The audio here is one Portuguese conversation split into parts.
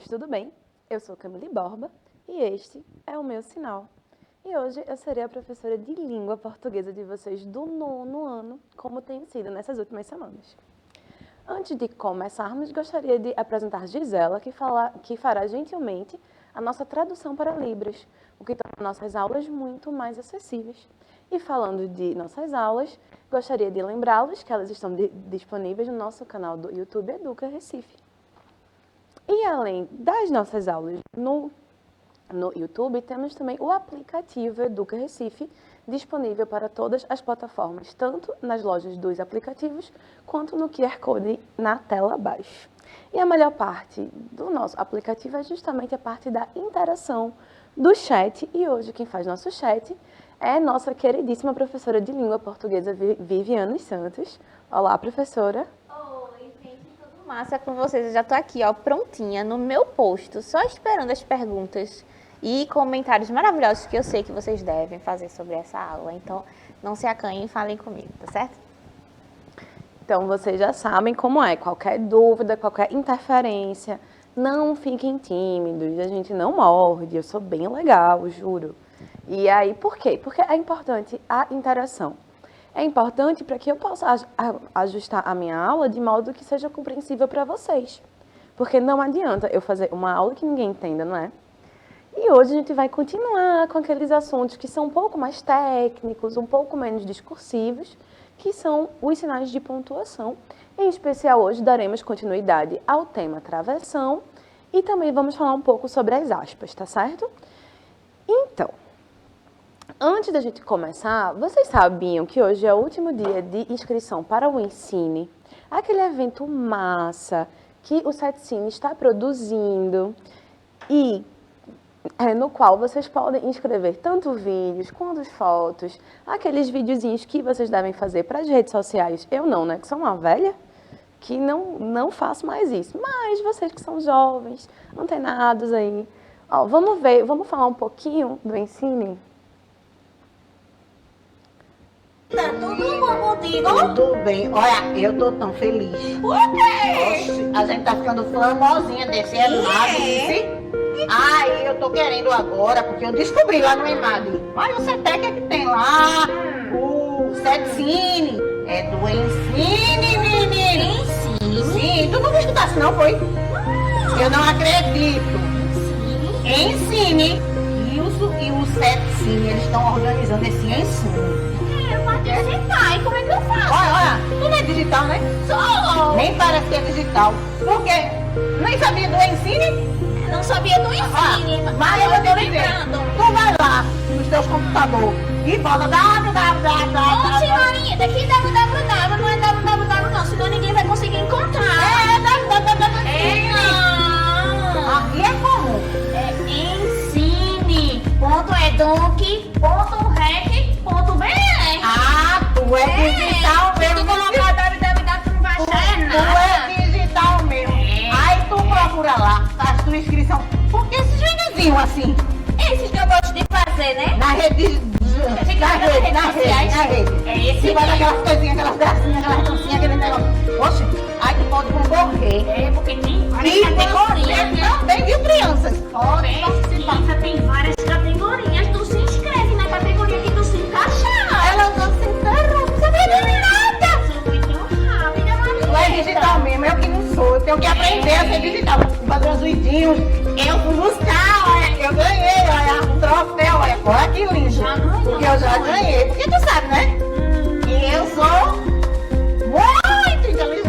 meninos, tudo bem? Eu sou Camille Borba e este é o meu sinal. E hoje eu serei a professora de língua portuguesa de vocês do 9º ano, como tem sido nessas últimas semanas. Antes de começarmos, gostaria de apresentar Gisela, que fará gentilmente a nossa tradução para Libras, o que torna nossas aulas muito mais acessíveis. E falando de nossas aulas, gostaria de lembrá-los que elas estão disponíveis no nosso canal do YouTube Educa Recife. E além das nossas aulas no YouTube, temos também o aplicativo Educa Recife, disponível para todas as plataformas, tanto nas lojas dos aplicativos, quanto no QR Code na tela abaixo. E a melhor parte do nosso aplicativo é justamente a parte da interação do chat, e hoje quem faz nosso chat é nossa queridíssima professora de língua portuguesa, Viviane Santos. Olá, professora. Massa com vocês, eu já tô aqui, ó, prontinha no meu posto, só esperando as perguntas e comentários maravilhosos que eu sei que vocês devem fazer sobre essa aula. Então, não se acanhem e falem comigo, tá certo? Então, vocês já sabem como é. Qualquer dúvida, qualquer interferência, não fiquem tímidos, a gente não morde, eu sou bem legal, juro. E aí, por quê? Porque é importante a interação. É importante para que eu possa ajustar a minha aula de modo que seja compreensível para vocês. Porque não adianta eu fazer uma aula que ninguém entenda, não é? E hoje a gente vai continuar com aqueles assuntos que são um pouco mais técnicos, um pouco menos discursivos, que são os sinais de pontuação. Em especial, hoje daremos continuidade ao tema travessão e também vamos falar um pouco sobre as aspas, tá certo? Então, antes da gente começar, vocês sabiam que hoje é o último dia de inscrição para o Ensine, aquele evento massa que o SETCine está produzindo e no qual vocês podem inscrever tanto vídeos quanto fotos, aqueles videozinhos que vocês devem fazer para as redes sociais. Eu não, né, que sou uma velha, que não faço mais isso, mas vocês que são jovens, antenados aí, ó, vamos falar um pouquinho do Ensine? Tá tudo bom contigo? Tudo bem. Olha, eu tô tão feliz. Por quê? Nossa, a gente tá ficando famosinha desse lado, vice. Aí eu tô querendo agora, porque eu descobri lá no EMAD. Olha, você até que tem lá o SETCine. É do Ensine, menino. Ensine? Sim, tu nunca escutasse não, foi? Eu não acredito. Ensine. E o SETCine, eles estão organizando esse ensino. Quero participar. E como é que eu faço? Olha, tu não é digital, né? Sou. Nem parece que é digital. Por quê? Nem sabia do Ensine? Não sabia do Ensine, Mas eu tô vou te dizer, lembrando. tu vai lá nos teus computadores e bota Ô, senhorinha, daqui www, não é www não, senão ninguém vai conseguir encontrar. É, não. Aqui é como? É ensine.educ.rec.br. Ah, tu é digital Se tu mesmo. colocar www, tu não vai achar Tu nada. é digital mesmo. É. Aí tu procura lá, faz tua inscrição. Porque esses videozinhos assim, Esses que eu gosto de fazer, né? na rede, na rede. É esse E vai mesmo. daquelas coisinhas, aquelas gracinhas, aquelas dancinhas, aquele negócio. Oxe, aí tu pode concorrer. É, porque tem várias E categorias, você né? também, viu, crianças? Pode participar. Tem várias categorias. Tu se inscreve na categoria que tu se encaixar. Ela não se interrompe, você não entende nada. Sou muito rápida, Maria. Tu é digital mesmo, eu que não sou. Eu tenho que aprender a ser digital. Vou fazer uns vidinhos. Eu fui buscar, olha, eu ganhei, olha, um troféu, olha que lindo. Já ganhou. Porque eu já ganhei. Porque tu sabe, né? E eu sou muito inteligente.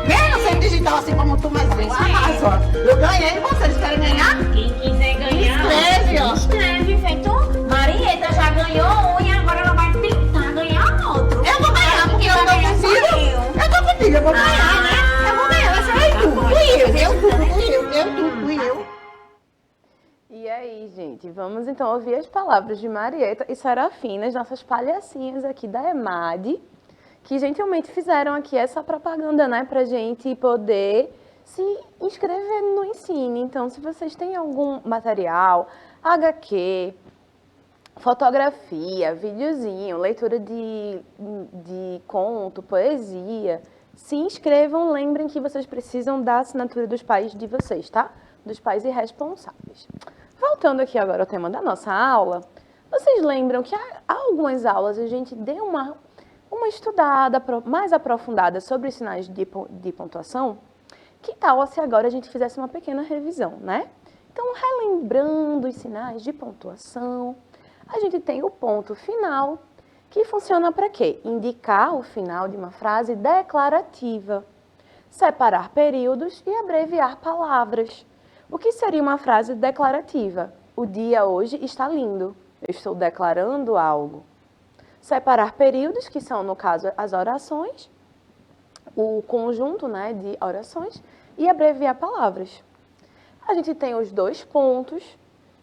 Mesmo sendo digital assim como tu, mas eu arraso. Eu ganhei, vocês querem ganhar? Quem quiser ganhar, Inscreve, ó. inscreve, feito Marieta já ganhou um e agora ela vai tentar ganhar outro. Eu vou ganhar, porque eu não consigo. Eu tô contigo, eu vou ganhar, né? Eu vou ganhar, vai ser tu. Fui eu. E aí, gente, vamos então ouvir as palavras de Marieta e Serafina, as nossas palhacinhas aqui da EMAD, que gentilmente fizeram aqui essa propaganda, né, pra gente poder se inscrever no Ensine. Então, se vocês têm algum material, HQ, fotografia, videozinho, leitura de conto, poesia, se inscrevam, lembrem que vocês precisam da assinatura dos pais de vocês, tá? Dos pais irresponsáveis. Voltando aqui agora ao tema da nossa aula, vocês lembram que há algumas aulas a gente deu uma estudada mais aprofundada sobre os sinais de pontuação? Que tal se agora a gente fizesse uma pequena revisão, né? Então, relembrando os sinais de pontuação, a gente tem o ponto final, que funciona para quê? Indicar o final de uma frase declarativa, separar períodos e abreviar palavras. O que seria uma frase declarativa? O dia hoje está lindo. Eu estou declarando algo. Separar períodos, que são, no caso, as orações, o conjunto, né, de orações, e abreviar palavras. A gente tem os dois pontos,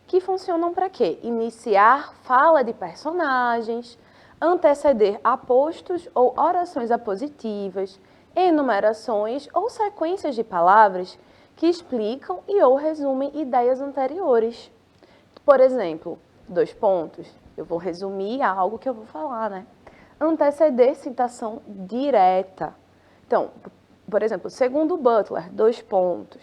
que funcionam para quê? Iniciar fala de personagens, anteceder apostos ou orações apositivas, enumerações ou sequências de palavras que explicam e ou resumem ideias anteriores. Por exemplo, 2 pontos, eu vou resumir algo que eu vou falar, né? Anteceder citação direta. Então, por exemplo, segundo Butler, 2 pontos.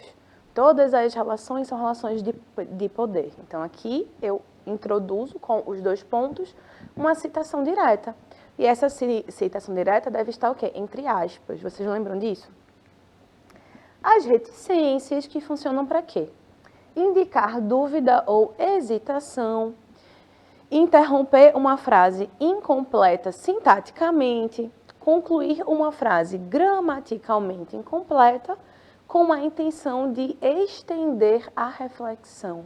Todas as relações são relações de poder. Então, aqui eu introduzo com os 2 pontos uma citação direta. E essa citação direta deve estar o quê? Entre aspas. Vocês lembram disso? As reticências, que funcionam para quê? Indicar dúvida ou hesitação, interromper uma frase incompleta sintaticamente, concluir uma frase gramaticalmente incompleta com a intenção de estender a reflexão,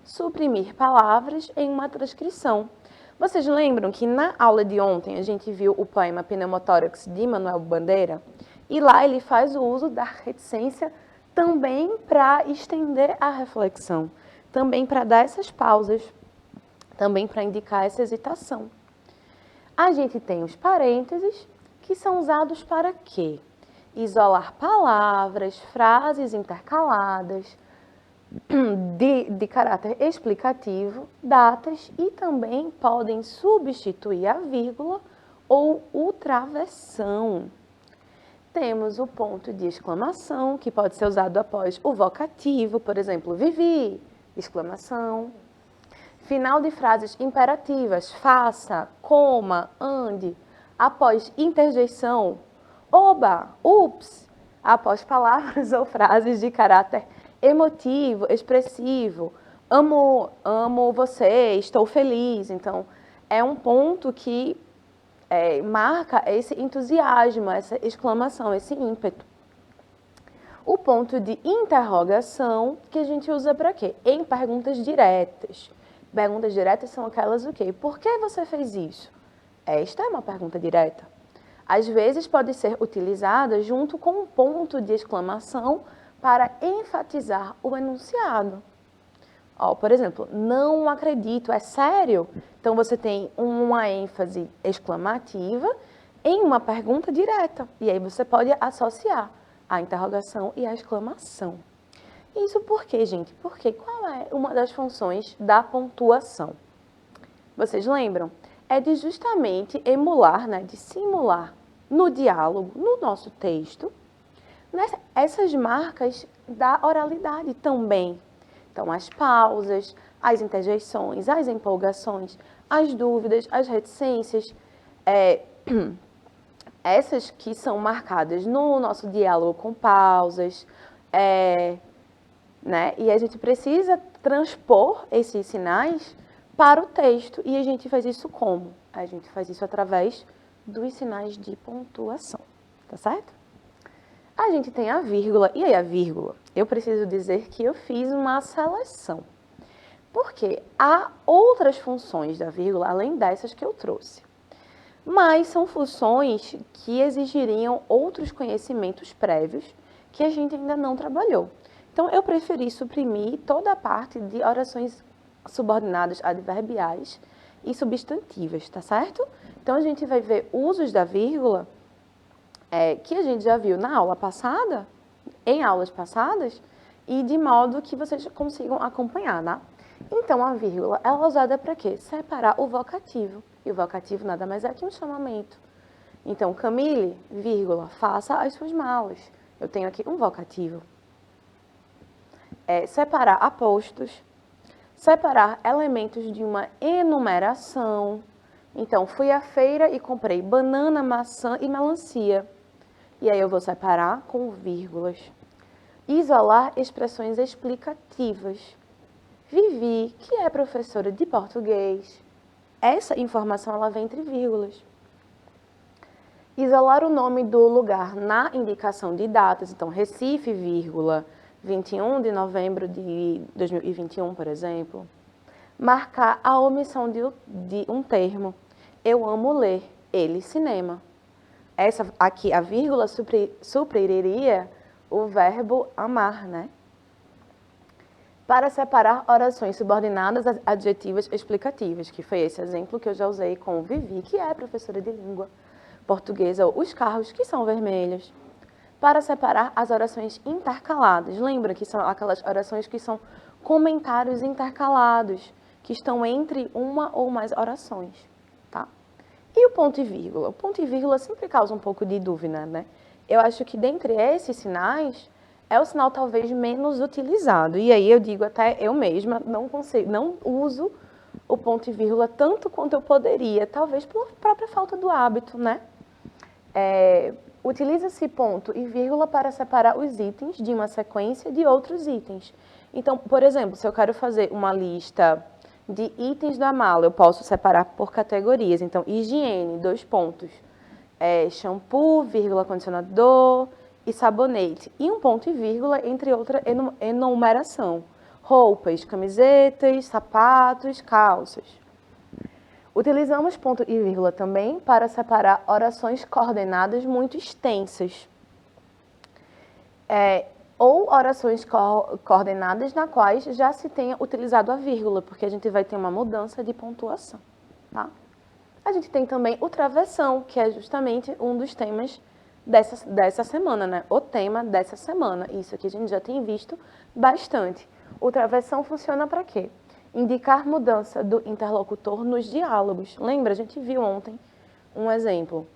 suprimir palavras em uma transcrição. Vocês lembram que na aula de ontem a gente viu o poema Pneumotórax de Manuel Bandeira? E lá ele faz o uso da reticência também para estender a reflexão, também para dar essas pausas, também para indicar essa hesitação. A gente tem os parênteses, que são usados para quê? Isolar palavras, frases intercaladas, de caráter explicativo, datas, e também podem substituir a vírgula ou o travessão. Temos o ponto de exclamação, que pode ser usado após o vocativo, por exemplo, vivi, exclamação. Final de frases imperativas, faça, coma, ande. Após interjeição, oba, ups. Após palavras ou frases de caráter emotivo, expressivo, amo você, estou feliz. Então, é um ponto que marca esse entusiasmo, essa exclamação, esse ímpeto. O ponto de interrogação, que a gente usa para quê? Em perguntas diretas. Perguntas diretas são aquelas o quê? Por que você fez isso? Esta é uma pergunta direta. Às vezes pode ser utilizada junto com um ponto de exclamação para enfatizar o enunciado. Por exemplo, não acredito, é sério? Então, você tem uma ênfase exclamativa em uma pergunta direta. E aí você pode associar a interrogação e a exclamação. Isso por quê, gente? Porque qual é uma das funções da pontuação? Vocês lembram? É de justamente emular, né, de simular no diálogo, no nosso texto, essas marcas da oralidade também. Então, as pausas, as interjeições, as empolgações, as dúvidas, as reticências, essas que são marcadas no nosso diálogo com pausas, né? E a gente precisa transpor esses sinais para o texto. E a gente faz isso como? A gente faz isso através dos sinais de pontuação, tá certo? A gente tem a vírgula. E aí a vírgula? Eu preciso dizer que eu fiz uma seleção. Porque há outras funções da vírgula, além dessas que eu trouxe. Mas são funções que exigiriam outros conhecimentos prévios que a gente ainda não trabalhou. Então, eu preferi suprimir toda a parte de orações subordinadas adverbiais e substantivas, tá certo? Então, a gente vai ver usos da vírgula que a gente já viu na aula passada, em aulas passadas, e de modo que vocês consigam acompanhar, né? Então, a vírgula é usada para quê? Separar o vocativo. E o vocativo nada mais é que um chamamento. Então, Camille, vírgula, faça as suas malas. Eu tenho aqui um vocativo. Separar apostos, separar elementos de uma enumeração. Então, fui à feira e comprei banana, maçã e melancia. E aí eu vou separar com vírgulas. Isolar expressões explicativas. Vivi, que é professora de português. Essa informação ela vem entre vírgulas. Isolar o nome do lugar na indicação de datas. Então, Recife, vírgula, 21 de novembro de 2021, por exemplo. Marcar a omissão de um termo. Eu amo ler, ele, cinema. Essa aqui, a vírgula, supririria o verbo amar, né? Para separar orações subordinadas adjetivas explicativas, que foi esse exemplo que eu já usei com Vivi, que é professora de língua portuguesa, os carros que são vermelhos. Para separar as orações intercaladas, lembra que são aquelas orações que são comentários intercalados, que estão entre uma ou mais orações, tá? E o ponto e vírgula? O ponto e vírgula sempre causa um pouco de dúvida, né? Eu acho que dentre esses sinais, é o sinal talvez menos utilizado. E aí eu digo até eu mesma não uso o ponto e vírgula tanto quanto eu poderia, talvez por própria falta do hábito, né? Utiliza-se ponto e vírgula para separar os itens de uma sequência de outros itens. Então, por exemplo, se eu quero fazer uma lista de itens da mala, eu posso separar por categorias. Então, higiene, 2 pontos. Shampoo, vírgula, condicionador e sabonete. E um ponto e vírgula entre outra enumeração. Roupas, camisetas, sapatos, calças. Utilizamos ponto e vírgula também para separar orações coordenadas muito extensas. Ou orações coordenadas na quais já se tenha utilizado a vírgula, porque a gente vai ter uma mudança de pontuação, tá? A gente tem também o travessão, que é justamente um dos temas dessa semana, né? O tema dessa semana. Isso aqui a gente já tem visto bastante. O travessão funciona para quê? Indicar mudança do interlocutor nos diálogos. Lembra? A gente viu ontem um exemplo.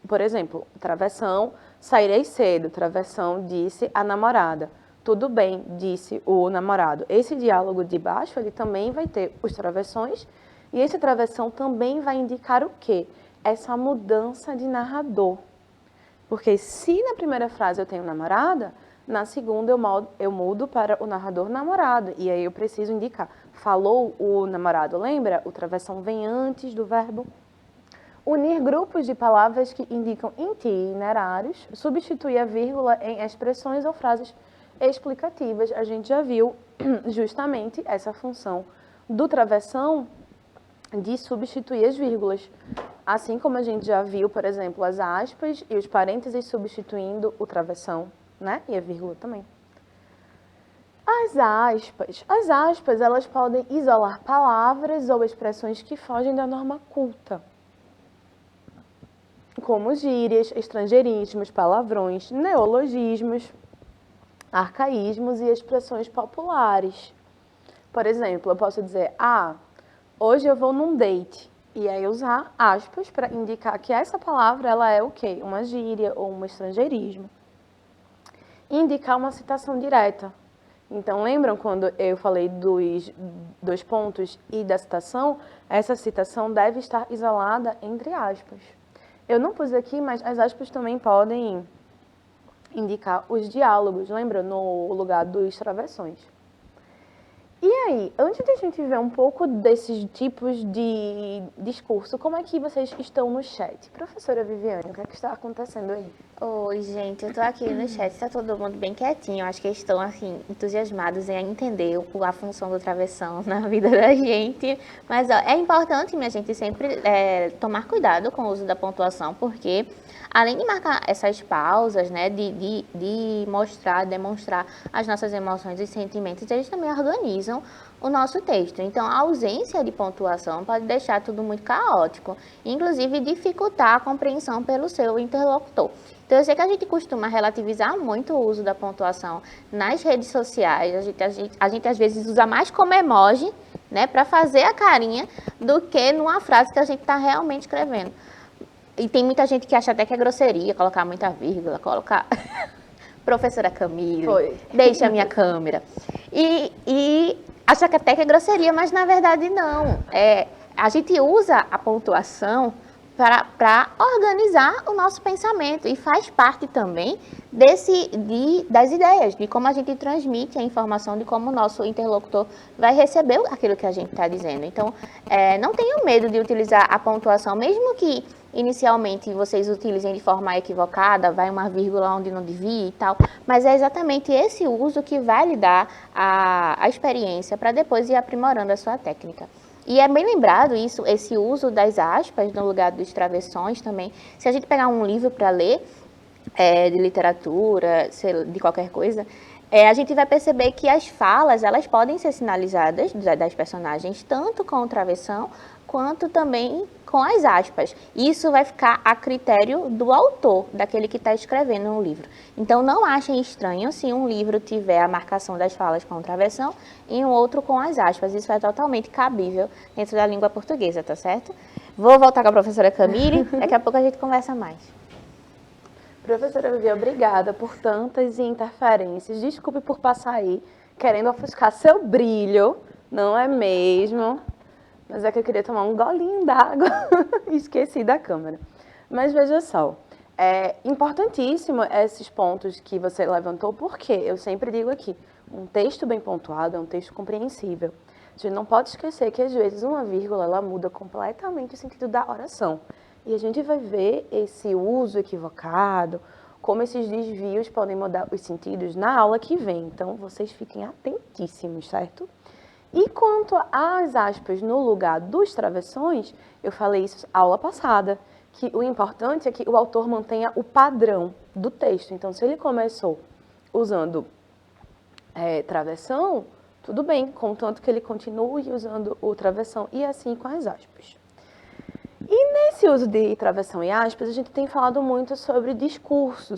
Por exemplo, travessão, sairei cedo. Travessão, disse a namorada. Tudo bem, disse o namorado. Esse diálogo de baixo, ele também vai ter os travessões. E esse travessão também vai indicar o quê? Essa mudança de narrador. Porque se na primeira frase eu tenho namorada, na segunda eu mudo para o narrador namorado. E aí eu preciso indicar. Falou o namorado, lembra? O travessão vem antes do verbo. Unir grupos de palavras que indicam itinerários. Substituir a vírgula em expressões ou frases explicativas. A gente já viu justamente essa função do travessão de substituir as vírgulas. Assim como a gente já viu, por exemplo, as aspas e os parênteses substituindo o travessão, né? E a vírgula também. As aspas, elas podem isolar palavras ou expressões que fogem da norma culta, como gírias, estrangeirismos, palavrões, neologismos, arcaísmos e expressões populares. Por exemplo, eu posso dizer, hoje eu vou num date. E aí usar aspas para indicar que essa palavra ela é o quê? Uma gíria ou um estrangeirismo. Indicar uma citação direta. Então, lembram quando eu falei dos 2 pontos e da citação? Essa citação deve estar isolada entre aspas. Eu não pus aqui, mas as aspas também podem indicar os diálogos, lembra? No lugar dos travessões. E aí, antes de a gente ver um pouco desses tipos de discurso, como é que vocês estão no chat? Professora Viviane, o que é que está acontecendo aí? Oi, gente, eu tô aqui no chat, tá todo mundo bem quietinho. Acho que eles estão, assim, entusiasmados em entender a função do travessão na vida da gente. Mas, ó, é importante, minha gente, sempre tomar cuidado com o uso da pontuação, porque além de marcar essas pausas, né, de demonstrar as nossas emoções e sentimentos, eles também organizam o nosso texto. Então, a ausência de pontuação pode deixar tudo muito caótico, inclusive dificultar a compreensão pelo seu interlocutor. Então, eu sei que a gente costuma relativizar muito o uso da pontuação nas redes sociais. A gente às vezes usa mais como emoji, né, para fazer a carinha, do que numa frase que a gente está realmente escrevendo. E tem muita gente que acha até que é grosseria colocar muita vírgula, colocar professora Camille, Foi. deixa a minha câmera. E acha que até que é grosseria, mas na verdade não. A gente usa a pontuação para organizar o nosso pensamento e faz parte também das ideias, de como a gente transmite a informação, de como o nosso interlocutor vai receber aquilo que a gente está dizendo. Então, não tenham medo de utilizar a pontuação, mesmo que inicialmente vocês utilizem de forma equivocada, vai uma vírgula onde não devia e tal, mas é exatamente esse uso que vai lhe dar a experiência para depois ir aprimorando a sua técnica. E é bem lembrado esse uso das aspas no lugar dos travessões também. Se a gente pegar um livro para ler, de literatura, de qualquer coisa, a gente vai perceber que as falas, elas podem ser sinalizadas das personagens, tanto com o travessão, quanto também com as aspas. Isso vai ficar a critério do autor, daquele que está escrevendo o livro. Então, não achem estranho se um livro tiver a marcação das falas com o travessão e um outro com as aspas. Isso é totalmente cabível dentro da língua portuguesa, tá certo? Vou voltar com a professora Camille, daqui a pouco a gente conversa mais. Professora Vivi, obrigada por tantas interferências. Desculpe por passar aí querendo ofuscar seu brilho, não é mesmo? Mas é que eu queria tomar um golinho d'água e esqueci da câmera. Mas veja só, é importantíssimo esses pontos que você levantou, porque eu sempre digo aqui, um texto bem pontuado é um texto compreensível. A gente não pode esquecer que às vezes uma vírgula ela muda completamente o sentido da oração. E a gente vai ver esse uso equivocado, como esses desvios podem mudar os sentidos na aula que vem. Então, vocês fiquem atentíssimos, certo? E quanto às aspas no lugar dos travessões, eu falei isso na aula passada, que o importante é que o autor mantenha o padrão do texto. Então, se ele começou usando travessão, tudo bem, contanto que ele continue usando o travessão e assim com as aspas. E nesse uso de travessão e aspas, a gente tem falado muito sobre discurso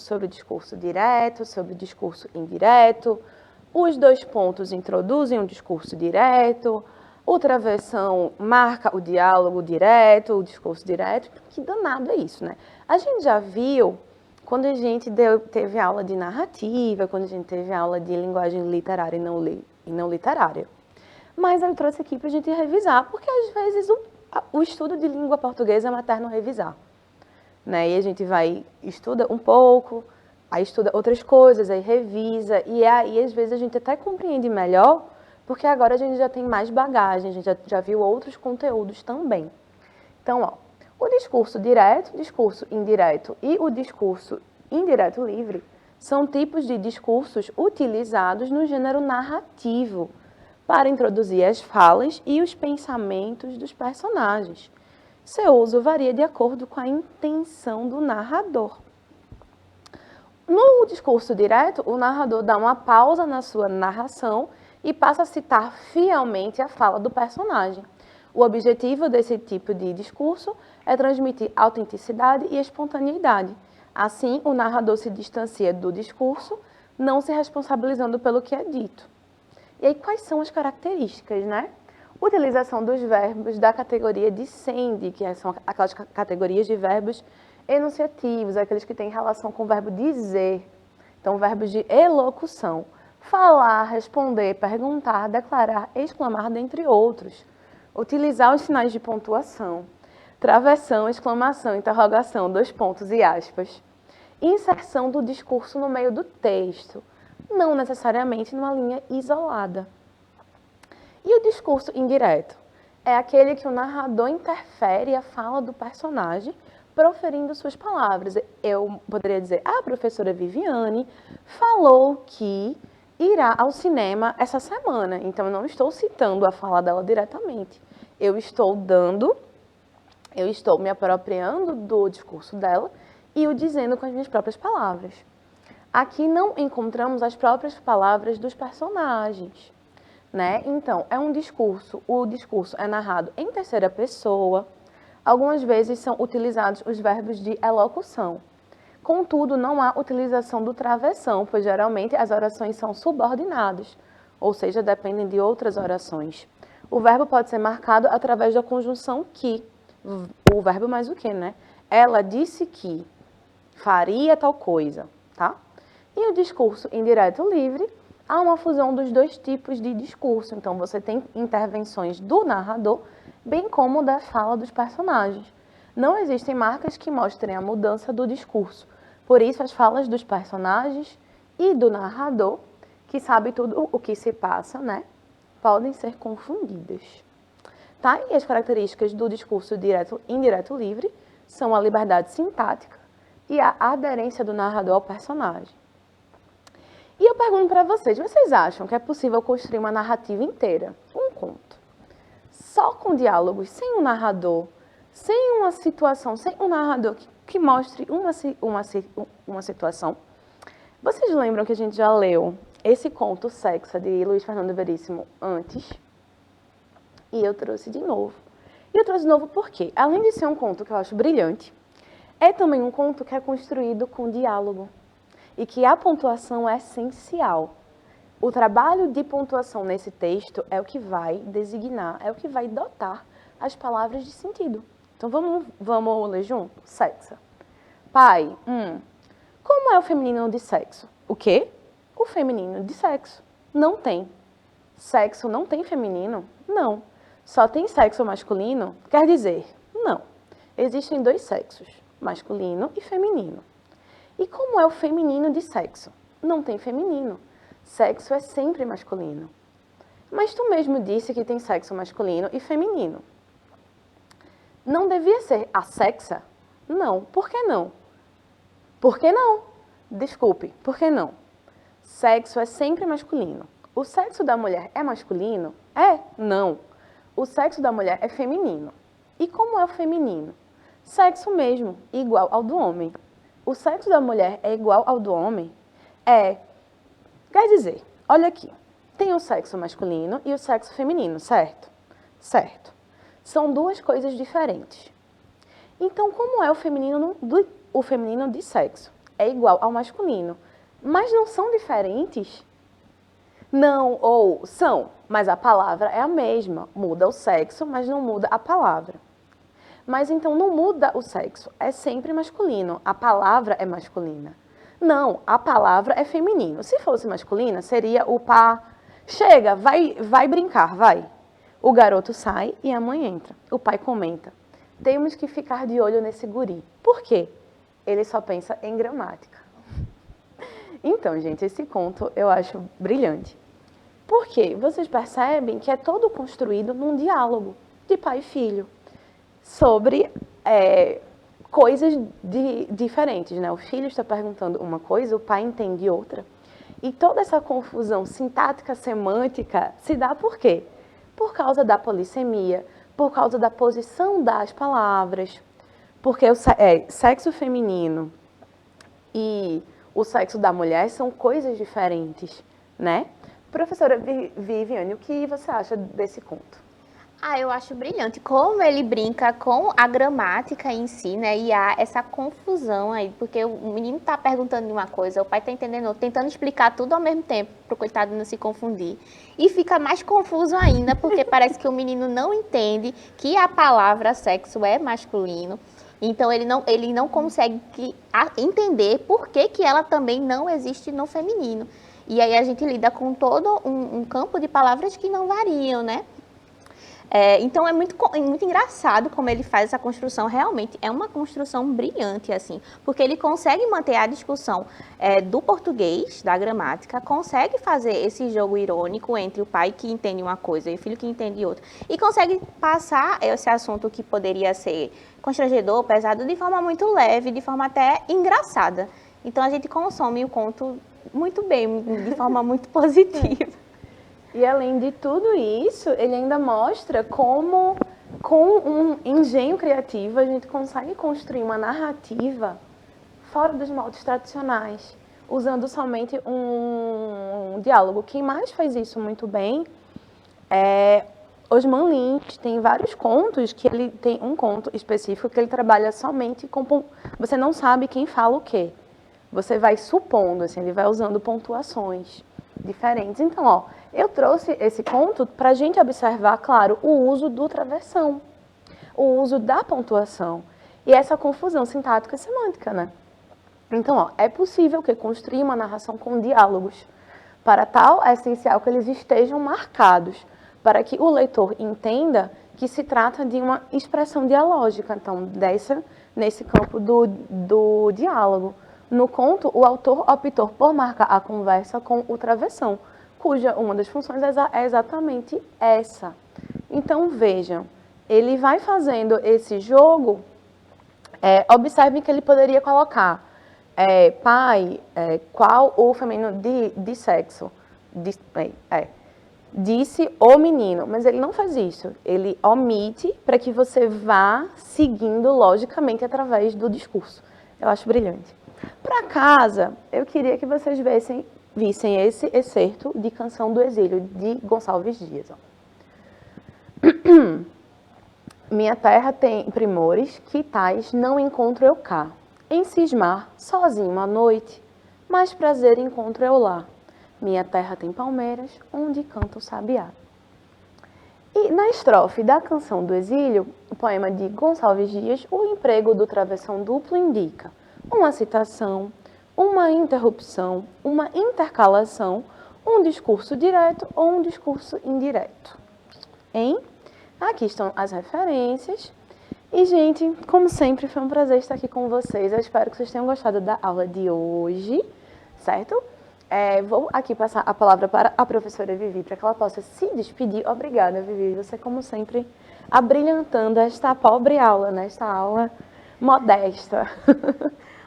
direto, sobre discurso indireto. Os dois pontos introduzem um discurso direto, o travessão marca o diálogo direto, o discurso direto. Que danado é isso, né? A gente já viu, quando a gente teve aula de narrativa, quando a gente teve aula de linguagem literária e não literária. Mas eu trouxe aqui para a gente revisar, porque às vezes o estudo de língua portuguesa é materno revisar, né? E a gente estuda um pouco, aí estuda outras coisas, aí revisa, e aí às vezes a gente até compreende melhor, porque agora a gente já tem mais bagagem, a gente já viu outros conteúdos também. Então, ó, o discurso direto, discurso indireto e o discurso indireto livre são tipos de discursos utilizados no gênero narrativo, para introduzir as falas e os pensamentos dos personagens. Seu uso varia de acordo com a intenção do narrador. No discurso direto, o narrador dá uma pausa na sua narração e passa a citar fielmente a fala do personagem. O objetivo desse tipo de discurso é transmitir autenticidade e espontaneidade. Assim, o narrador se distancia do discurso, não se responsabilizando pelo que é dito. E aí, quais são as características, né? Utilização dos verbos da categoria de sende, que são aquelas categorias de verbos enunciativos, aqueles que têm relação com o verbo dizer. Então, verbos de elocução. Falar, responder, perguntar, declarar, exclamar, dentre outros. Utilizar os sinais de pontuação. Travessão, exclamação, interrogação, dois pontos e aspas. Inserção do discurso no meio do texto. Não necessariamente numa linha isolada. E o discurso indireto? É aquele que o narrador interfere a fala do personagem, proferindo suas palavras. Eu poderia dizer, a professora Viviane falou que irá ao cinema essa semana. Então, eu não estou citando a fala dela diretamente. Eu estou me apropriando do discurso dela e o dizendo com as minhas próprias palavras. Aqui não encontramos as próprias palavras dos personagens, né? Então, é um discurso, o discurso é narrado em terceira pessoa, algumas vezes são utilizados os verbos de elocução. Contudo, não há utilização do travessão, pois geralmente as orações são subordinadas, ou seja, dependem de outras orações. O verbo pode ser marcado através da conjunção que, o verbo mais o que, né? ela disse que faria tal coisa, tá? E o discurso indireto livre, há uma fusão dos dois tipos de discurso. Então, você tem intervenções do narrador, bem como da fala dos personagens. Não existem marcas que mostrem a mudança do discurso. Por isso, as falas dos personagens e do narrador, que sabe tudo o que se passa, né, podem ser confundidas. Tá? E as características do discurso indireto livre são a liberdade sintática e a aderência do narrador ao personagem. E eu pergunto para vocês acham que é possível construir uma narrativa inteira, um conto, só com diálogos, sem um narrador, sem uma situação, sem um narrador que mostre uma situação? Vocês lembram que a gente já leu esse conto Sexa, de Luiz Fernando Veríssimo, antes? E eu trouxe de novo. E eu trouxe de novo porque, além de ser um conto que eu acho brilhante, é também um conto que é construído com diálogo. E que a pontuação é essencial. O trabalho de pontuação nesse texto é o que vai designar, é o que vai dotar as palavras de sentido. Então vamos ler junto? Sexa. Pai, como é o feminino de sexo? O quê? O feminino de sexo. Não tem. Sexo não tem feminino? Não. Só tem sexo masculino? Quer dizer, não. Existem dois sexos, masculino e feminino. E como é o feminino de sexo? Não tem feminino. Sexo é sempre masculino. Mas tu mesmo disse que tem sexo masculino e feminino. Não devia ser assexa? Não. Por que não? Por que não? Desculpe, por que não? Sexo é sempre masculino. O sexo da mulher é masculino? É? Não. O sexo da mulher é feminino. E como é o feminino? Sexo mesmo, igual ao do homem. O sexo da mulher é igual ao do homem? É. Quer dizer, olha aqui, tem o sexo masculino e o sexo feminino, certo? Certo. São duas coisas diferentes. Então, como é o feminino de sexo? É igual ao masculino, mas não são diferentes? Não, ou são, mas a palavra é a mesma. Muda o sexo, mas não muda a palavra. Mas então não muda o sexo, é sempre masculino, a palavra é masculina. Não, a palavra é feminino. Se fosse masculina, seria o pá. Chega, vai brincar, vai. O garoto sai e a mãe entra. O pai comenta: temos que ficar de olho nesse guri. Por quê? Ele só pensa em gramática. Então, gente, esse conto eu acho brilhante. Por quê? Vocês percebem que é todo construído num diálogo de pai e filho sobre coisas diferentes, né? O filho está perguntando uma coisa, o pai entende outra. E toda essa confusão sintática, semântica, se dá por quê? Por causa da polissemia, por causa da posição das palavras, porque o sexo feminino e o sexo da mulher são coisas diferentes, né? Professora Viviane, o que você acha desse conto? Eu acho brilhante como ele brinca com a gramática em si, né? E há essa confusão aí, porque o menino tá perguntando uma coisa, o pai tá entendendo outra, tentando explicar tudo ao mesmo tempo, pro coitado não se confundir. E fica mais confuso ainda, porque parece que o menino não entende que a palavra sexo é masculino. Então, ele não consegue entender por que ela também não existe no feminino. E aí a gente lida com todo um campo de palavras que não variam, né? Então é muito engraçado como ele faz essa construção. Realmente é uma construção brilhante, assim, porque ele consegue manter a discussão do português, da gramática, consegue fazer esse jogo irônico entre o pai que entende uma coisa e o filho que entende outra, e consegue passar esse assunto que poderia ser constrangedor, pesado, de forma muito leve, de forma até engraçada. Então a gente consome o conto muito bem, de forma muito positiva. E além de tudo isso, ele ainda mostra como, com um engenho criativo, a gente consegue construir uma narrativa fora dos moldes tradicionais, usando somente um diálogo. Quem mais faz isso muito bem é Osman Lins. Tem vários contos que ele tem um conto específico que ele trabalha somente com... Você não sabe quem fala o quê. Você vai supondo, assim, ele vai usando pontuações diferentes. Então, ó, eu trouxe esse conto para a gente observar, claro, o uso do travessão, o uso da pontuação. e essa confusão sintática e semântica, né? Então, ó, é possível que construir uma narração com diálogos. Para tal, é essencial que eles estejam marcados, para que o leitor entenda que se trata de uma expressão dialógica, então, nesse campo do diálogo. No conto, o autor optou por marcar a conversa com o travessão, cuja uma das funções é exatamente essa. Então, vejam, ele vai fazendo esse jogo, observem que ele poderia colocar pai, qual o feminino de sexo, disse o menino, mas ele não faz isso, ele omite para que você vá seguindo logicamente através do discurso. Eu acho brilhante. Para casa, eu queria que vocês vissem esse excerto de Canção do Exílio, de Gonçalves Dias. Ó. Minha terra tem primores que tais não encontro eu cá. Em cismar, sozinho à noite, mais prazer encontro eu lá. Minha terra tem palmeiras, onde canta o sabiá. E na estrofe da Canção do Exílio, o poema de Gonçalves Dias, o emprego do travessão duplo indica uma citação, uma interrupção, uma intercalação, um discurso direto ou um discurso indireto. Hein? Aqui estão as referências. E, gente, como sempre, foi um prazer estar aqui com vocês. Eu espero que vocês tenham gostado da aula de hoje, certo? Vou aqui passar a palavra para a professora Vivi, para que ela possa se despedir. Obrigada, Vivi. Você, como sempre, abrilhantando esta pobre aula, né? Esta aula modesta.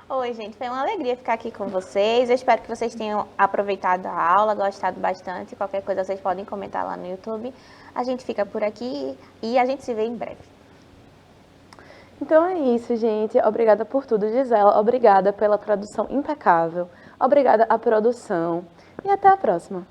Oi, gente. Foi uma alegria ficar aqui com vocês. Eu espero que vocês tenham aproveitado a aula, gostado bastante. Qualquer coisa, vocês podem comentar lá no YouTube. A gente fica por aqui e a gente se vê em breve. Então é isso, gente. Obrigada por tudo, Gisela. Obrigada pela tradução impecável. Obrigada à produção. E até a próxima.